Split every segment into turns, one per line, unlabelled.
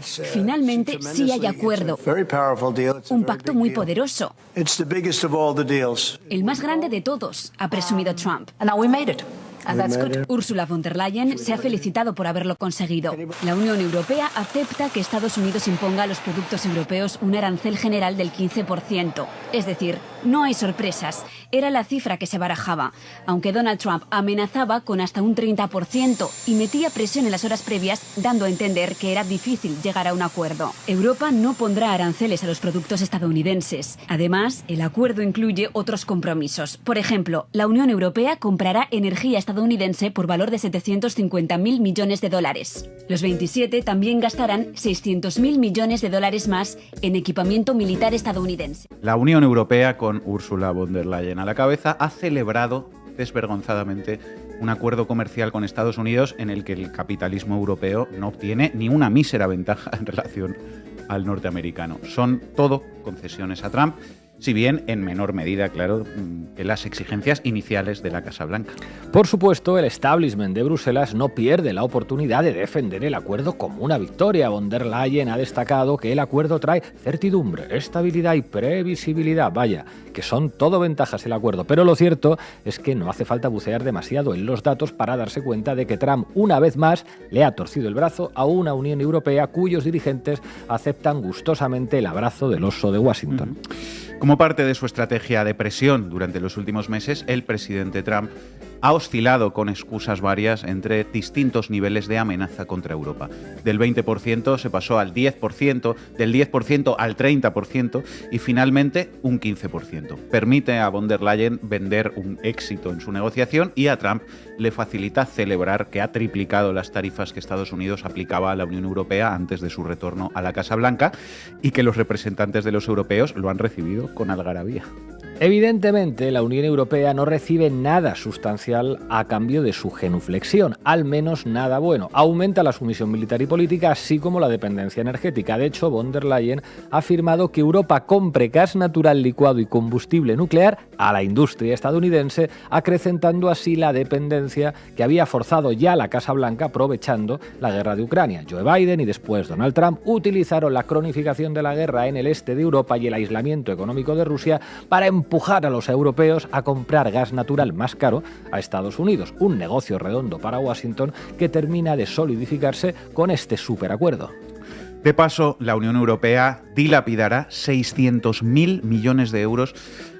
Finalmente, sí hay acuerdo. Un pacto muy poderoso. El más grande de todos, ha presumido Trump. Ursula von der Leyen se ha felicitado por haberlo conseguido. La Unión Europea acepta que Estados Unidos imponga a los productos europeos un arancel general del 15%. Es decir, no hay sorpresas. Era la cifra que se barajaba, aunque Donald Trump amenazaba con hasta un 30% y metía presión en las horas previas, dando a entender que era difícil llegar a un acuerdo. Europa no pondrá aranceles a los productos estadounidenses. Además, el acuerdo incluye otros compromisos. Por ejemplo, la Unión Europea comprará energía estadounidense por valor de 750.000 millones de dólares. Los 27 también gastarán 600.000 millones de dólares más en equipamiento militar estadounidense.
La Unión Europea, con Ursula von der Leyen a la cabeza, ha celebrado desvergonzadamente un acuerdo comercial con Estados Unidos en el que el capitalismo europeo no obtiene ni una mísera ventaja en relación al norteamericano. Son todo concesiones a Trump, si bien en menor medida, claro, que las exigencias iniciales de la Casa Blanca.
Por supuesto, el establishment de Bruselas no pierde la oportunidad de defender el acuerdo como una victoria. Von der Leyen ha destacado que el acuerdo trae certidumbre, estabilidad y previsibilidad. Vaya, que son todo ventajas el acuerdo. Pero lo cierto es que no hace falta bucear demasiado en los datos para darse cuenta de que Trump, una vez más, le ha torcido el brazo a una Unión Europea cuyos dirigentes aceptan gustosamente el abrazo del oso de Washington.
Como parte de su estrategia de presión durante los últimos meses, el presidente Trump ha oscilado con excusas varias entre distintos niveles de amenaza contra Europa. Del 20% se pasó al 10%, del 10% al 30% y finalmente un 15%. Permite a von der Leyen vender un éxito en su negociación y a Trump le facilita celebrar que ha triplicado las tarifas que Estados Unidos aplicaba a la Unión Europea antes de su retorno a la Casa Blanca y que los representantes de los europeos lo han recibido con algarabía.
Evidentemente, la Unión Europea no recibe nada sustancial a cambio de su genuflexión, al menos nada bueno. Aumenta la sumisión militar y política, así como la dependencia energética. De hecho, von der Leyen ha afirmado que Europa compre gas natural licuado y combustible nuclear a la industria estadounidense, acrecentando así la dependencia que había forzado ya la Casa Blanca aprovechando la guerra de Ucrania. Joe Biden y después Donald Trump utilizaron la cronificación de la guerra en el este de Europa y el aislamiento económico de Rusia para empujar a los europeos a comprar gas natural más caro a Estados Unidos. Un negocio redondo para Washington que termina de solidificarse con este superacuerdo.
De paso, la Unión Europea dilapidará 600.000 millones de euros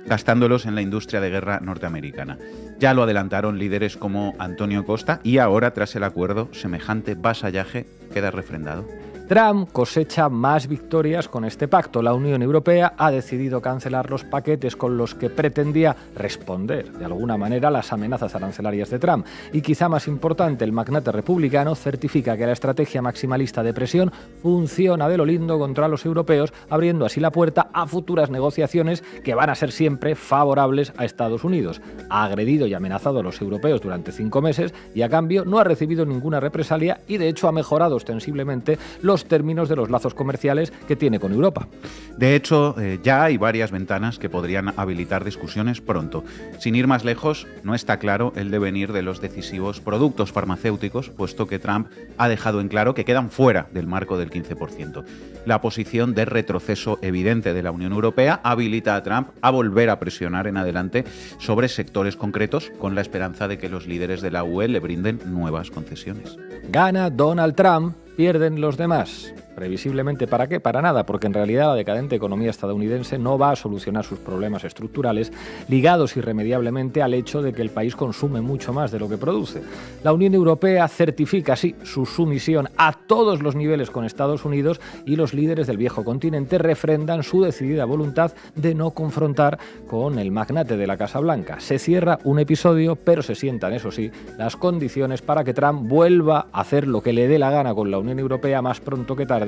gastándolos en la industria de guerra norteamericana. Ya lo adelantaron líderes como Antonio Costa y ahora, tras el acuerdo, semejante vasallaje queda refrendado.
Trump cosecha más victorias con este pacto. La Unión Europea ha decidido cancelar los paquetes con los que pretendía responder de alguna manera a las amenazas arancelarias de Trump. Y quizá más importante, el magnate republicano certifica que la estrategia maximalista de presión funciona de lo lindo contra los europeos, abriendo así la puerta a futuras negociaciones que van a ser siempre favorables a Estados Unidos. Ha agredido y amenazado a los europeos durante 5 meses y a cambio no ha recibido ninguna represalia y de hecho ha mejorado ostensiblemente los términos de los lazos comerciales que tiene con Europa.
De hecho, ya hay varias ventanas que podrían habilitar discusiones pronto. Sin ir más lejos, no está claro el devenir de los decisivos productos farmacéuticos, puesto que Trump ha dejado en claro que quedan fuera del marco del 15%. La posición de retroceso evidente de la Unión Europea habilita a Trump a volver a presionar en adelante sobre sectores concretos, con la esperanza de que los líderes de la UE le brinden nuevas concesiones.
Gana Donald Trump, pierden los demás. Previsiblemente, ¿para qué? Para nada, porque en realidad la decadente economía estadounidense no va a solucionar sus problemas estructurales ligados irremediablemente al hecho de que el país consume mucho más de lo que produce. La Unión Europea certifica así su sumisión a todos los niveles con Estados Unidos y los líderes del viejo continente refrendan su decidida voluntad de no confrontar con el magnate de la Casa Blanca. Se cierra un episodio, pero se sientan, eso sí, las condiciones para que Trump vuelva a hacer lo que le dé la gana con la Unión Europea más pronto que tarde,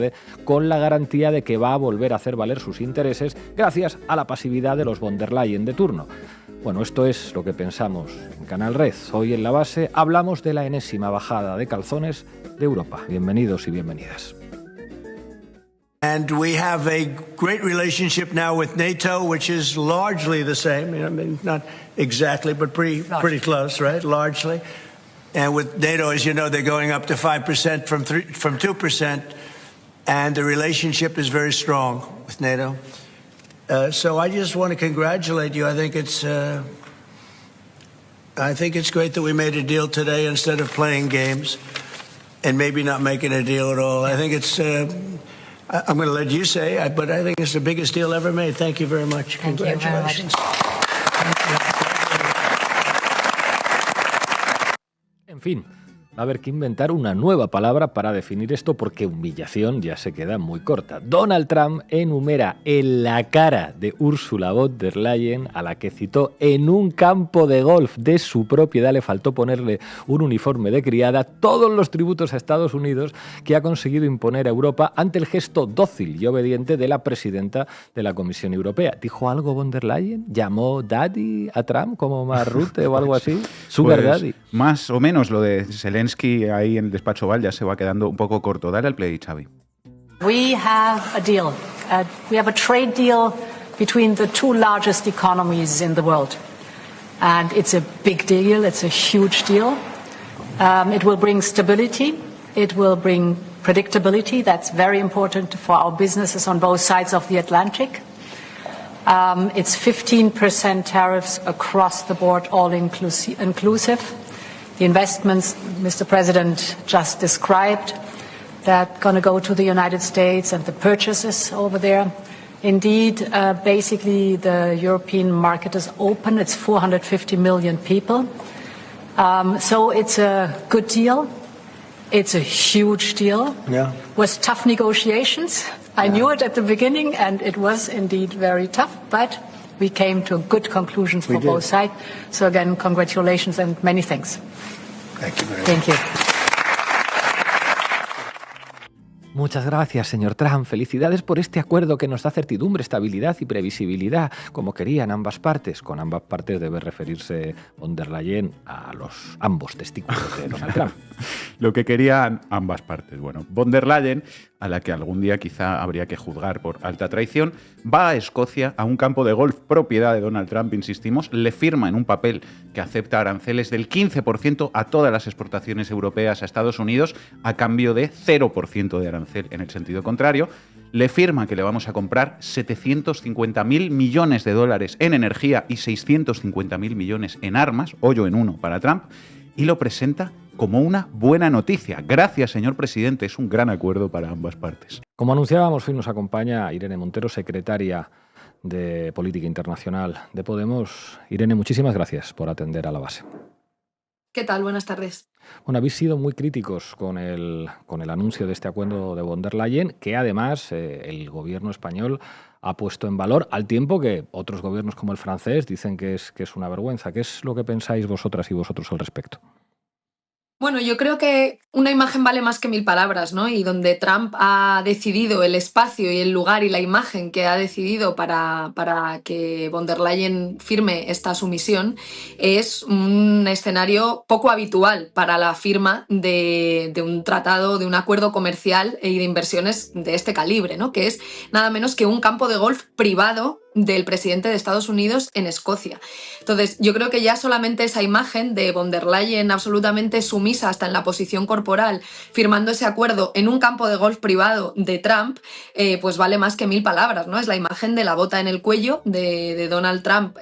con la garantía de que va a volver a hacer valer sus intereses gracias a la pasividad de los von der Leyen de turno. Bueno, esto es lo que pensamos en Canal Red. Hoy en La Base hablamos de la enésima bajada de calzones de Europa. Bienvenidos y bienvenidas.
And we have a great relationship now with NATO, which is largely the same. I mean, not exactly, but pretty close, right? Largely. And with NATO, as you know, they're going up to 5% from 2%. and the relationship is very strong with NATO. So I just want to congratulate you. I think it's great that we made a deal today instead of playing games and maybe not making a deal at all. I think it's, I'm going to let you say, but I think it's the biggest deal ever made. Thank you very much. Congratulations.
En fin, va a haber que inventar una nueva palabra para definir esto porque humillación ya se queda muy corta. Donald Trump enumera en la cara de Ursula von der Leyen, a la que citó en un campo de golf de su propiedad, le faltó ponerle un uniforme de criada, todos los tributos a Estados Unidos que ha conseguido imponer a Europa ante el gesto dócil y obediente de la presidenta de la Comisión Europea. ¿Dijo algo von der Leyen? ¿Llamó Daddy a Trump como Marrute o algo así? Sugar Daddy.
Más o menos lo de Zelensky ahí en el despacho Oval ya se va quedando un poco corto. Dale al play, Xavi.
We have a deal. We have a trade deal between the two largest economies in the world. And it's a big deal. It's a huge deal. It will bring stability. It will bring predictability. That's very important for our businesses on both sides of the Atlantic. It's 15% tariffs across the board, all inclusive. The investments Mr. President just described that going to go to the United States and the purchases over there. Indeed, basically the European market is open. It's 450 million people. So it's a good deal. It's a huge deal.
Yeah.
It was tough negotiations. I knew it at the beginning, and it was indeed very tough, but we came to good conclusions for both sides. So again, congratulations and many thanks.
Thank you very much.
Thank you.
Muchas gracias, señor Trump. Felicidades por este acuerdo que nos da certidumbre, estabilidad y previsibilidad, como querían ambas partes. Con ambas partes debe referirse von der Leyen a los ambos testículos de Donald Trump.
Lo que querían ambas partes. Bueno, von der Leyen, a la que algún día quizá habría que juzgar por alta traición, va a Escocia, a un campo de golf propiedad de Donald Trump, insistimos, le firma en un papel que acepta aranceles del 15% a todas las exportaciones europeas a Estados Unidos a cambio de 0% de arancel en el sentido contrario, le firma que le vamos a comprar 750.000 millones de dólares en energía y 650.000 millones en armas, hoyo en uno para Trump, y lo presenta como una buena noticia. Gracias, señor presidente, es un gran acuerdo para ambas partes.
Como anunciábamos, hoy nos acompaña Irene Montero, secretaria de Política Internacional de Podemos. Irene, muchísimas gracias por atender a la base.
¿Qué tal? Buenas tardes.
Bueno, habéis sido muy críticos con el anuncio de este acuerdo de von der Leyen, que además el gobierno español ha puesto en valor, al tiempo que otros gobiernos como el francés dicen que es una vergüenza. ¿Qué es lo que pensáis vosotras y vosotros al respecto?
Bueno, yo creo que una imagen vale más que 1000 palabras, ¿no? Y donde Trump ha decidido el espacio y el lugar y la imagen que ha decidido para que von der Leyen firme esta sumisión es un escenario poco habitual para la firma de un tratado, de un acuerdo comercial y de inversiones de este calibre, ¿no? Que es nada menos que un campo de golf privado del presidente de Estados Unidos en Escocia. Entonces, yo creo que ya solamente esa imagen de von der Leyen absolutamente sumisa hasta en la posición corporal, firmando ese acuerdo en un campo de golf privado de Trump, pues vale más que 1000 palabras, ¿no? Es la imagen de la bota en el cuello de Donald Trump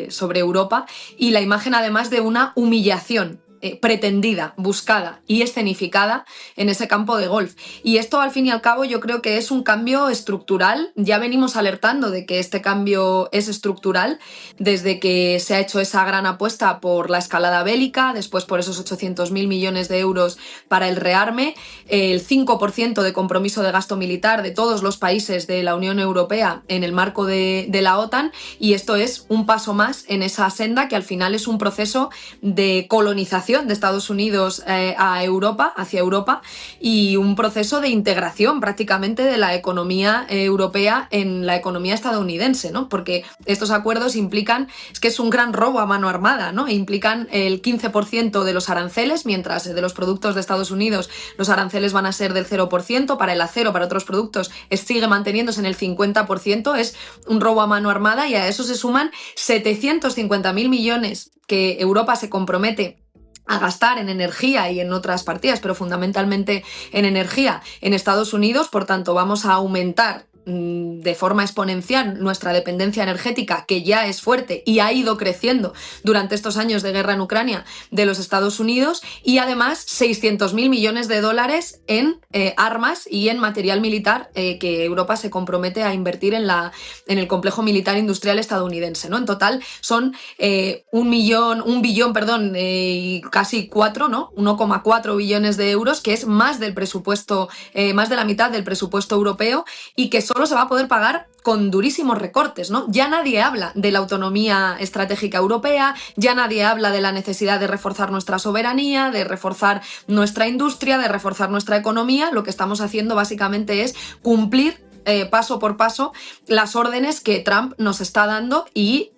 sobre Europa y la imagen además de una humillación pretendida, buscada y escenificada en ese campo de golf. Y esto, al fin y al cabo, yo creo que es un cambio estructural. Ya venimos alertando de que este cambio es estructural desde que se ha hecho esa gran apuesta por la escalada bélica, después por esos 800.000 millones de euros para el rearme, el 5% de compromiso de gasto militar de todos los países de la Unión Europea en el marco de la OTAN, y esto es un paso más en esa senda que al final es un proceso de colonización de Estados Unidos a Europa, hacia Europa, y un proceso de integración prácticamente de la economía europea en la economía estadounidense, ¿no? Porque estos acuerdos implican, es que es un gran robo a mano armada, ¿no? Implican el 15% de los aranceles, mientras de los productos de Estados Unidos los aranceles van a ser del 0%, para el acero, para otros productos sigue manteniéndose en el 50%, es un robo a mano armada, y a eso se suman 750.000 millones que Europa se compromete a gastar en energía y en otras partidas, pero fundamentalmente en energía en Estados Unidos. Por tanto, vamos a aumentar de forma exponencial nuestra dependencia energética, que ya es fuerte y ha ido creciendo durante estos años de guerra en Ucrania de los Estados Unidos, y además 600.000 millones de dólares en armas y en material militar que Europa se compromete a invertir en el complejo militar industrial estadounidense, ¿no? En total son un billón, y casi 4, ¿no? 1,4 billones de euros, que es más del presupuesto, más de la mitad del presupuesto europeo, y que solo se va a poder pagar con durísimos recortes, ¿no? Ya nadie habla de la autonomía estratégica europea, ya nadie habla de la necesidad de reforzar nuestra soberanía, de reforzar nuestra industria, de reforzar nuestra economía. Lo que estamos haciendo básicamente es cumplir paso por paso las órdenes que Trump nos está dando y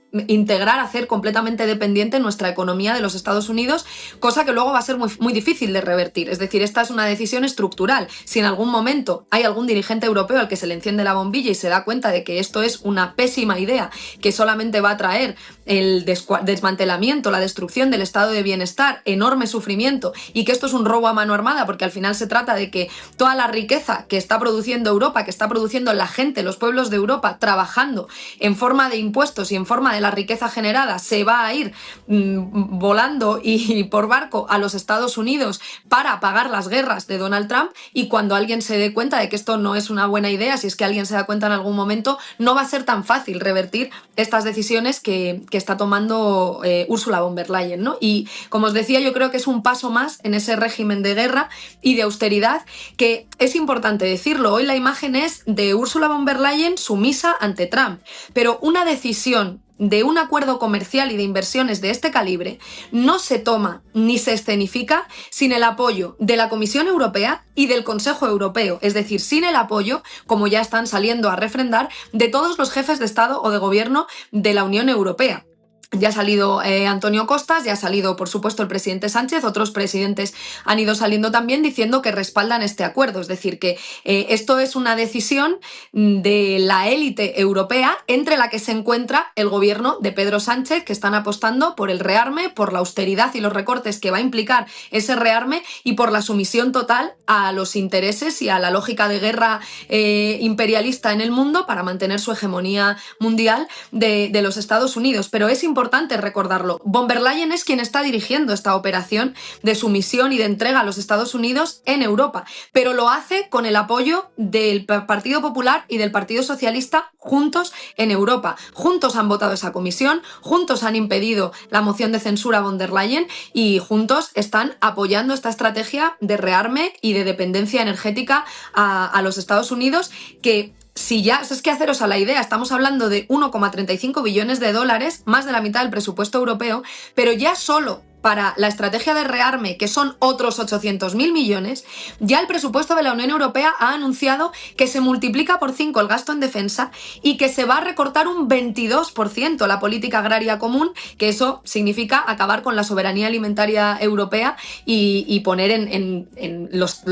hacer completamente dependiente nuestra economía de los Estados Unidos, cosa que luego va a ser muy, muy difícil de revertir. Es decir, esta es una decisión estructural. Si en algún momento hay algún dirigente europeo al que se le enciende la bombilla y se da cuenta de que esto es una pésima idea, que solamente va a traer el desmantelamiento, la destrucción del estado de bienestar, enorme sufrimiento, y que esto es un robo a mano armada, porque al final se trata de que toda la riqueza que está produciendo Europa, que está produciendo la gente, los pueblos de Europa, trabajando en forma de impuestos y en forma de la riqueza generada, se va a ir volando y por barco a los Estados Unidos para pagar las guerras de Donald Trump. Y cuando alguien se dé cuenta de que esto no es una buena idea, si es que alguien se da cuenta en algún momento, no va a ser tan fácil revertir estas decisiones que está tomando Ursula von der Leyen, ¿no? Y como os decía, yo creo que es un paso más en ese régimen de guerra y de austeridad, que es importante decirlo. Hoy la imagen es de Ursula von der Leyen sumisa ante Trump, pero una decisión de un acuerdo comercial y de inversiones de este calibre no se toma ni se escenifica sin el apoyo de la Comisión Europea y del Consejo Europeo, es decir, sin el apoyo, como ya están saliendo a refrendar, de todos los jefes de Estado o de Gobierno de la Unión Europea. Ya ha salido Antonio Costas, ya ha salido, por supuesto, el presidente Sánchez, otros presidentes han ido saliendo también diciendo que respaldan este acuerdo. Es decir, que esto es una decisión de la élite europea, entre la que se encuentra el gobierno de Pedro Sánchez, que están apostando por el rearme, por la austeridad y los recortes que va a implicar ese rearme, y por la sumisión total a los intereses y a la lógica de guerra imperialista en el mundo para mantener su hegemonía mundial de los Estados Unidos. Pero es importante recordarlo. Von der Leyen es quien está dirigiendo esta operación de sumisión y de entrega a los Estados Unidos en Europa, pero lo hace con el apoyo del Partido Popular y del Partido Socialista juntos en Europa. Juntos han votado esa comisión, juntos han impedido la moción de censura a von der Leyen y juntos están apoyando esta estrategia de rearme y de dependencia energética a los Estados Unidos, que si ya, es que haceros a la idea, estamos hablando de 1,35 billones de dólares, más de la mitad del presupuesto europeo, pero ya solo para la estrategia de rearme, que son otros 800.000 millones, ya el presupuesto de la Unión Europea ha anunciado que se multiplica por 5 el gasto en defensa y que se va a recortar un 22% la política agraria común, que eso significa acabar con la soberanía alimentaria europea y poner en los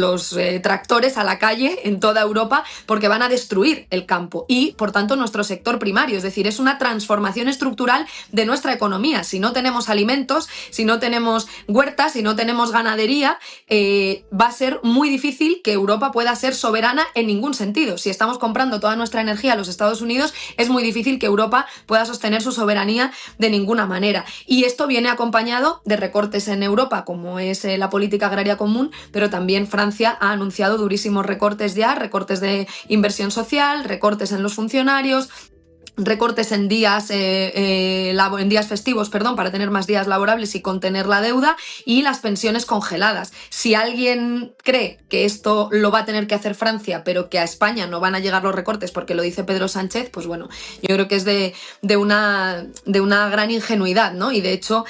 tractores a la calle en toda Europa, porque van a destruir el campo y, por tanto, nuestro sector primario. Es decir, es una transformación estructural de nuestra economía. Si no tenemos alimentos, si no tenemos huertas, si no tenemos ganadería, va a ser muy difícil que Europa pueda ser soberana en ningún sentido. Si estamos comprando toda nuestra energía a los Estados Unidos, es muy difícil que Europa pueda sostener su soberanía de ninguna manera. Y esto viene acompañado de recortes en Europa, como es la política agraria común, pero también Francia ha anunciado durísimos recortes ya, recortes de inversión social, recortes en los funcionarios, recortes en días festivos, para tener más días laborables y contener la deuda, y las pensiones congeladas. Si alguien cree que esto lo va a tener que hacer Francia, pero que a España no van a llegar los recortes porque lo dice Pedro Sánchez, pues bueno, yo creo que es de una gran ingenuidad, ¿no? Y de hecho,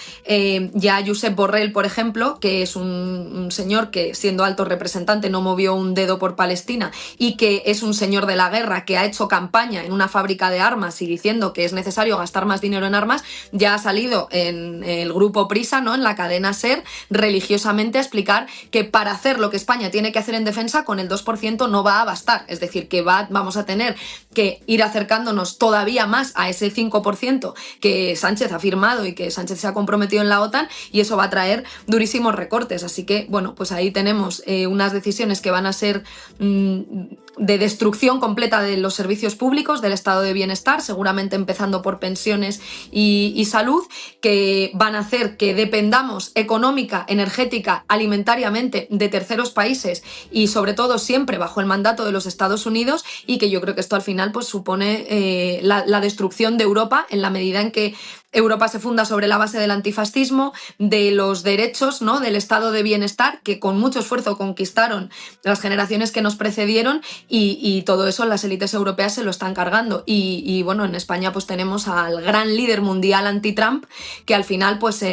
ya Josep Borrell, por ejemplo, que es un señor que, siendo alto representante, no movió un dedo por Palestina y que es un señor de la guerra, que ha hecho campaña en una fábrica de armas armas y diciendo que es necesario gastar más dinero en armas, ya ha salido en el grupo Prisa, ¿no?, en la cadena SER, religiosamente a explicar que para hacer lo que España tiene que hacer en defensa, con el 2% no va a bastar. Es decir, que vamos a tener que ir acercándonos todavía más a ese 5% que Sánchez ha firmado y que Sánchez se ha comprometido en la OTAN, y eso va a traer durísimos recortes. Así que, bueno, pues ahí tenemos unas decisiones que van a ser de destrucción completa de los servicios públicos, del estado de bienestar, seguramente empezando por pensiones y salud, que van a hacer que dependamos económica, energética, alimentariamente de terceros países y sobre todo siempre bajo el mandato de los Estados Unidos, y que yo creo que esto al final pues supone la destrucción de Europa, en la medida en que Europa se funda sobre la base del antifascismo, de los derechos, ¿no?, del estado de bienestar que con mucho esfuerzo conquistaron las generaciones que nos precedieron, y todo eso las élites europeas se lo están cargando. Y bueno, en España pues tenemos al gran líder mundial anti-Trump, que al final pues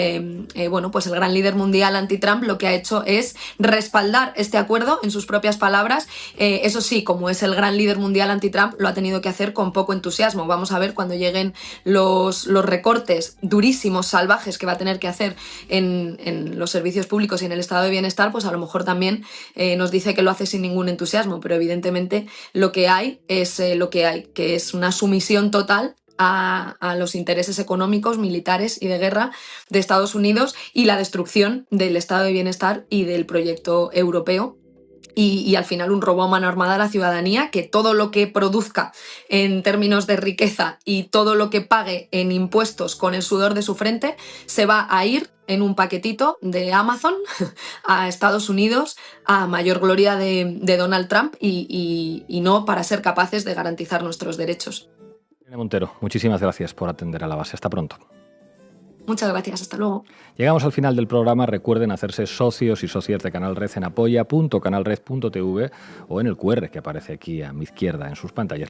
bueno, pues el gran líder mundial anti-Trump lo que ha hecho es respaldar este acuerdo en sus propias palabras. Eso sí, como es el gran líder mundial anti-Trump, lo ha tenido que hacer con poco entusiasmo. Vamos a ver cuando lleguen los recortes durísimos, salvajes, que va a tener que hacer en los servicios públicos y en el estado de bienestar, pues a lo mejor también nos dice que lo hace sin ningún entusiasmo, pero evidentemente lo que hay es lo que hay, que es una sumisión total a los intereses económicos, militares y de guerra de Estados Unidos, y la destrucción del estado de bienestar y del proyecto europeo. Y al final un robo a mano armada a la ciudadanía, que todo lo que produzca en términos de riqueza y todo lo que pague en impuestos con el sudor de su frente se va a ir en un paquetito de Amazon a Estados Unidos, a mayor gloria de Donald Trump, y no para ser capaces de garantizar nuestros derechos.
Irene Montero, muchísimas gracias por atender a La Base. Hasta pronto.
Muchas gracias, hasta luego.
Llegamos al final del programa. Recuerden hacerse socios y socias de Canal Red en apoya.canalred.tv o en el QR que aparece aquí a mi izquierda en sus pantallas.